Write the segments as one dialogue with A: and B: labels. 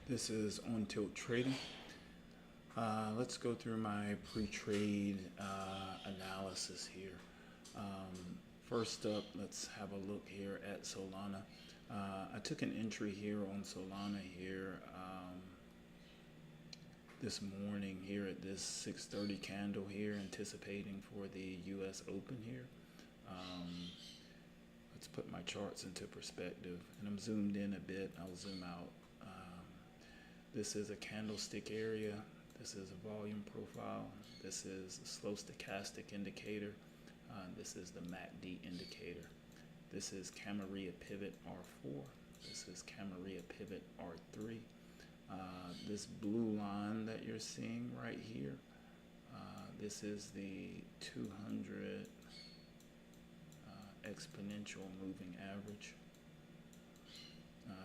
A: This is On Tilt Trading. Let's go through my pre-trade analysis here. First up, let's have a look here at Solana. I took an entry here on Solana here this morning here at this 6:30 candle here, anticipating for the US Open here. Let's put my charts into perspective, and I'm zoomed in a bit. I'll zoom out. This is a candlestick area. This is a volume profile. This is a slow stochastic indicator. This is the MACD indicator. This is Camarilla pivot R4. This is Camarilla pivot R3. This blue line that you're seeing right here, this is the 200 exponential moving average.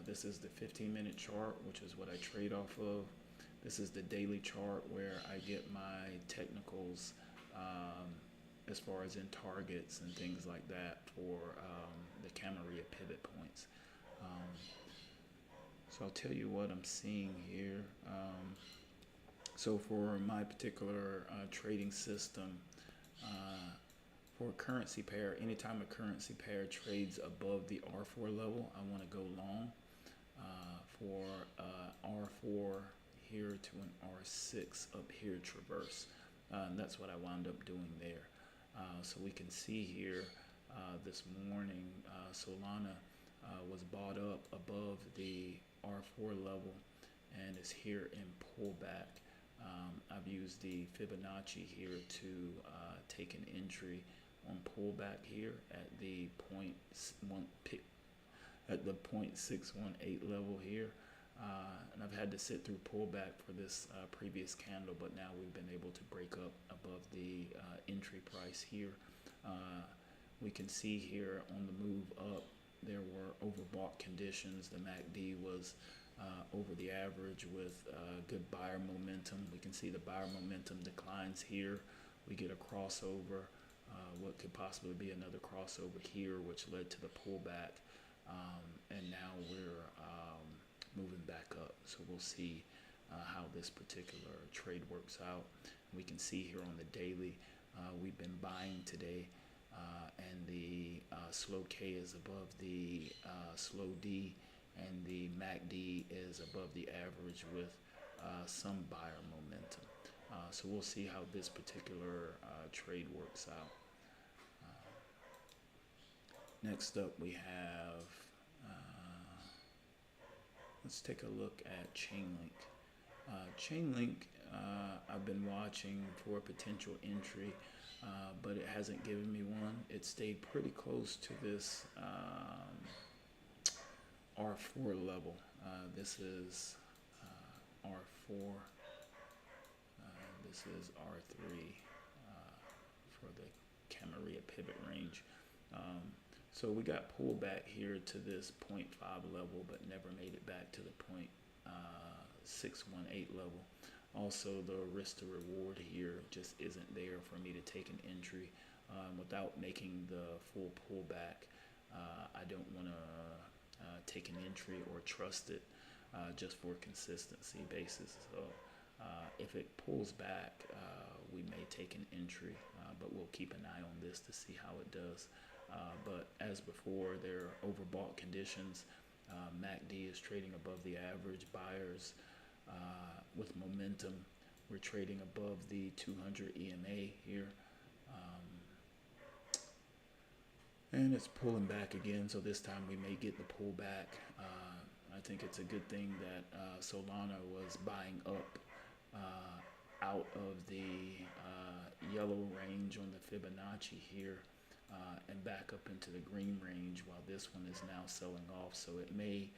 A: This is the 15-minute chart, which is what I trade off of. This is the daily chart where I get my technicals as far as in targets and things like that for the Camarilla pivot points. So I'll tell you what I'm seeing here. So for my particular trading system, for a currency pair, anytime a currency pair trades above the R4 level, I want to go long. For R4 here to an R6 up here traverse. And that's what I wound up doing there. So we can see here this morning Solana was bought up above the R4 level and is here in pullback. I've used the Fibonacci here to take an entry on pullback here at the 0.618 level here, and I've had to sit through pullback for this previous candle, but now we've been able to break up above the entry price here. We can see here on the move up there were overbought conditions. The MACD was over the average with good buyer momentum. We can see the buyer momentum declines here. We get a crossover, what could possibly be another crossover here, which led to the pullback, and now we're moving back up. So we'll see how this particular trade works out. We can see here on the daily, we've been buying today, and the slow K is above the slow D, and the MACD is above the average with some buyer momentum. So we'll see how this particular trade works out. Next up we have, let's take a look at CHAINLINK. CHAINLINK, I've been watching for a potential entry, but it hasn't given me one. It stayed pretty close to this R4 level. This is R4. This is R3 for the Camarilla pivot range. So we got pulled back here to this 0.5 level, but never made it back to the 0.618 level. Also, the risk to reward here just isn't there for me to take an entry without making the full pullback. I don't want to take an entry or trust it just for consistency basis. So if it pulls back, we may take an entry, but we'll keep an eye on this to see how it does. But as before, there are overbought conditions. MACD is trading above the average. Buyers with momentum. We're trading above the 200 EMA here. And it's pulling back again, so this time we may get the pullback. I think it's a good thing that Solana was buying up out of the yellow range on the Fibonacci here and back up into the green range, while this one is now selling off. So it may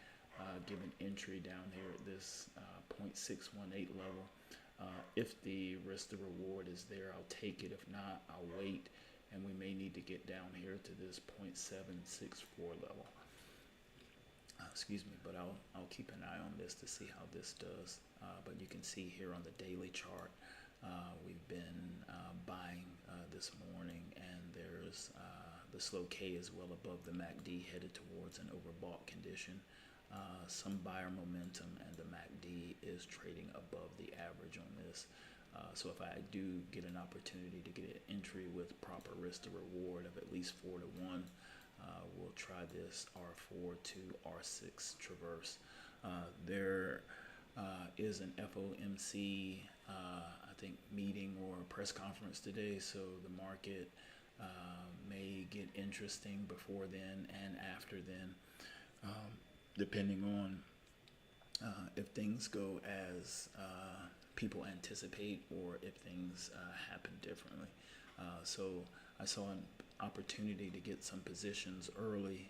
A: give an entry down here at this 0.618 level. If the risk to reward is there, I'll take it. If not, I'll wait, and we may need to get down here to this 0.764 level. Excuse me, but I'll keep an eye on this to see how this does. But you can see here on the daily chart, we've been buying this morning, and there's the slow K is well above the MACD, headed towards an overbought condition. some buyer momentum, and the MACD is trading above the average on this. So if I do get an opportunity to get an entry with proper risk to reward of at least 4 to 1, we'll try this R4 to R6 traverse. There is an FOMC, I think, meeting or press conference today, so the market may get interesting before then and after then, depending on if things go as people anticipate or if things happen differently. So I saw an opportunity to get some positions early,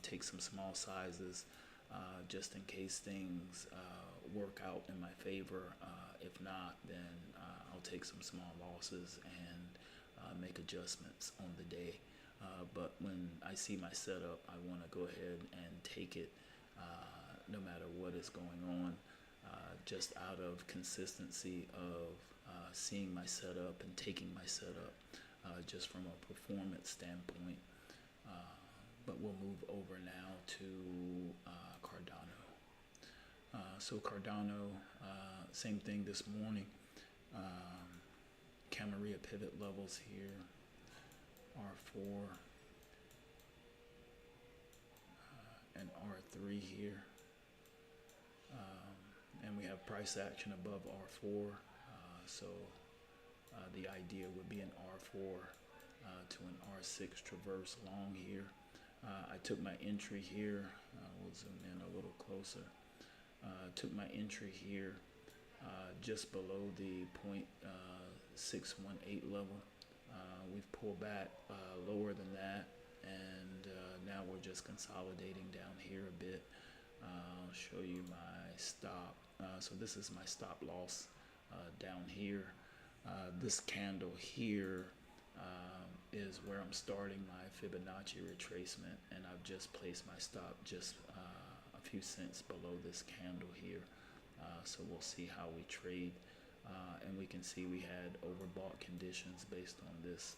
A: take some small sizes, just in case things work out in my favor. If not, then I'll take some small losses and make adjustments on the day. But when I see my setup, I want to go ahead and take it no matter what is going on, just out of consistency of seeing my setup and taking my setup, just from a performance standpoint. But we'll move over now to Cardano. So Cardano, same thing this morning. Camarilla pivot levels here, R4 and R3 here. And we have price action above R4, so the idea would be an R4 to an R6 traverse long here. I took my entry here. We'll zoom in a little closer. Took my entry here just below the 0.618 level. We've pulled back lower than that, and now we're just consolidating down here a bit. I'll show you my stop. So this is my stop loss down here. This candle here is where I'm starting my Fibonacci retracement, and I've just placed my stop just a few cents below this candle here. So we'll see how we trade, and we can see we had overbought conditions based on this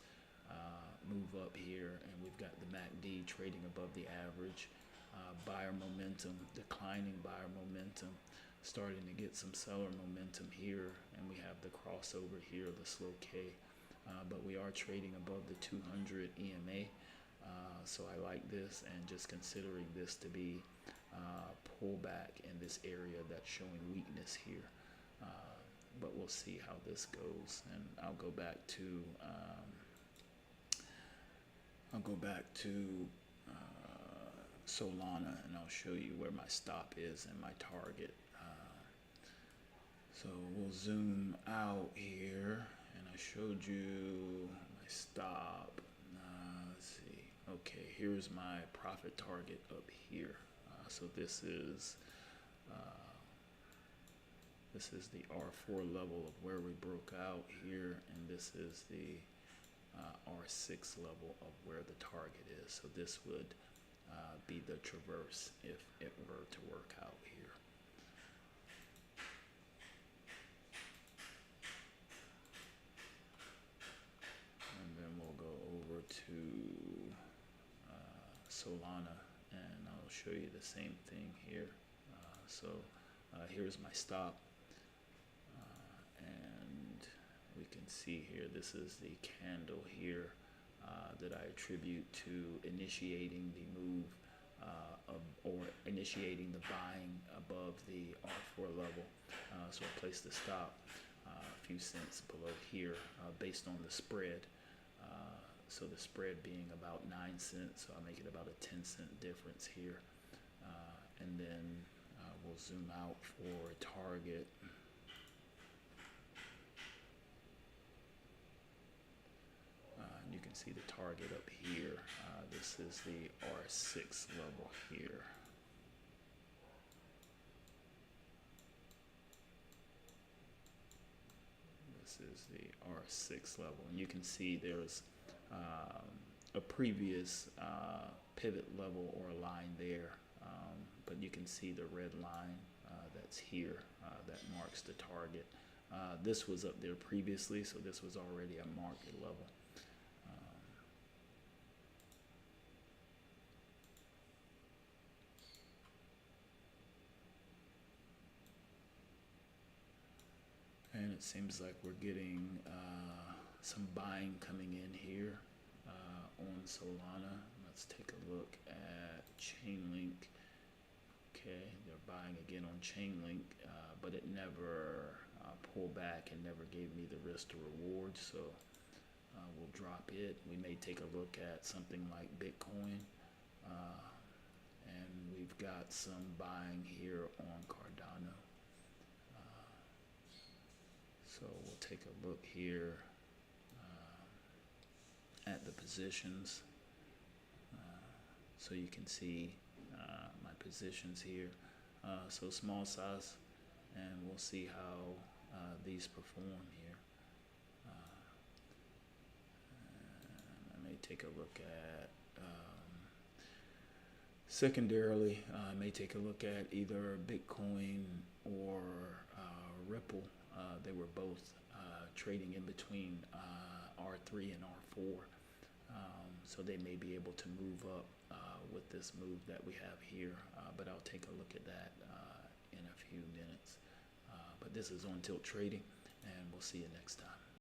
A: move up here, and we've got the MACD trading above the average. Buyer momentum, declining buyer momentum, starting to get some seller momentum here, and we have the crossover here, the slow K, but we are trading above the 200 EMA, so I like this, and just considering this to be pullback in this area that's showing weakness here, but we'll see how this goes. And I'll go back to Solana, and I'll show you where my stop is and my target. So we'll zoom out here, and I showed you my stop. Let's see. Okay, here's my profit target up here. So this is the R4 level of where we broke out here, and this is the R6 level of where the target is. So this would be the traverse if it were to work out here. And then we'll go over to Solana, and I'll show you the same thing here. So here's my stop, and we can see here, this is the candle here that I attribute to initiating the move or initiating the buying above the R4 level. So I placed the stop a few cents below here based on the spread. So the spread being about 9 cents, so I make it about a 10-cent difference here. And then we'll zoom out for a target. And you can see the target up here. This is the R6 level here. This is the R6 level, and you can see there's a previous pivot level or a line there, but you can see the red line that's here that marks the target. This was up there previously, so this was already a market level. And it seems like we're getting some buying coming in here on Solana. Let's take a look at CHAINLINK. Okay, they're buying again on CHAINLINK, but it never pulled back and never gave me the risk to reward, so we'll drop it. We may take a look at something like Bitcoin, and we've got some buying here on Cardano. So we'll take a look here at the positions, so you can see my positions here. So small size, and we'll see how these perform here. I may take a look at secondarily, I may take a look at either Bitcoin or Ripple. They were both trading in between R3 and R4, so they may be able to move up with this move that we have here, but I'll take a look at that in a few minutes. But this is on Tilt Trading, and we'll see you next time.